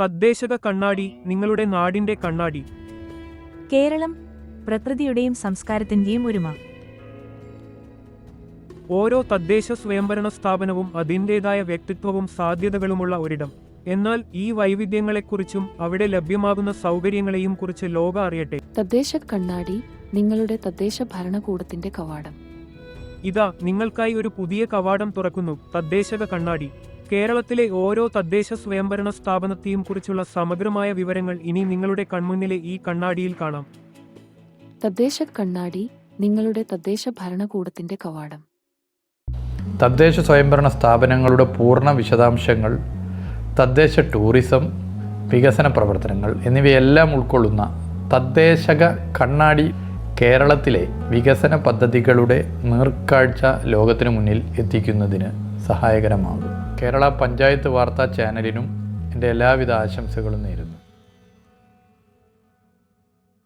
തദ്ദേശക കണ്ണാടി, നിങ്ങളുടെ നാടിന്റെ കണ്ണാടി. കേരളം പ്രകൃതിയുടെയും സംസ്കാരത്തിന്റെയും ഒരുമ. ഓരോ തദ്ദേശ സ്വയംഭരണ സ്ഥാപനവും അതിൻ്റെതായ വ്യക്തിത്വവും സാധ്യതകളുമുള്ള ഒരിടം. എന്നാൽ ഈ വൈവിധ്യങ്ങളെക്കുറിച്ചും അവിടെ ലഭ്യമാകുന്ന സൗകര്യങ്ങളെയും കുറിച്ച് ലോകം അറിയട്ടെ. തദ്ദേശ കണ്ണാടി, നിങ്ങളുടെ തദ്ദേശ ഭരണകൂടത്തിന്റെ കവാടം. ഇതാ നിങ്ങൾക്കായി ഒരു പുതിയ കവാടം തുറക്കുന്നു, തദ്ദേശക കണ്ണാടി. കേരളത്തിലെ ഓരോ തദ്ദേശ സ്വയംഭരണ സ്ഥാപനത്തെയും കുറിച്ചുള്ള സമഗ്രമായ വിവരങ്ങൾ ഇനി നിങ്ങളുടെ കൺമുന്നിലെ ഈ കണ്ണാടിയിൽ കാണാം. തദ്ദേശ കണ്ണാടി, നിങ്ങളുടെ തദ്ദേശ ഭരണകൂടത്തിന്റെ കവാടം. തദ്ദേശ സ്വയംഭരണ സ്ഥാപനങ്ങളുടെ പൂർണ്ണ വിശദാംശങ്ങൾ, തദ്ദേശ ടൂറിസം, വികസന പ്രവർത്തനങ്ങൾ എന്നിവയെല്ലാം ഉൾക്കൊള്ളുന്ന തദ്ദേശക കണ്ണാടി കേരളത്തിലെ വികസന പദ്ധതികളുടെ നേർക്കാഴ്ച ലോകത്തിനു മുന്നിൽ എത്തിക്കുന്നതിന് സഹായകരമാകും. കേരള പഞ്ചായത്ത് വാർത്താ ചാനലിനും എൻ്റെ എല്ലാവിധ ആശംസകളും നേരുന്നു.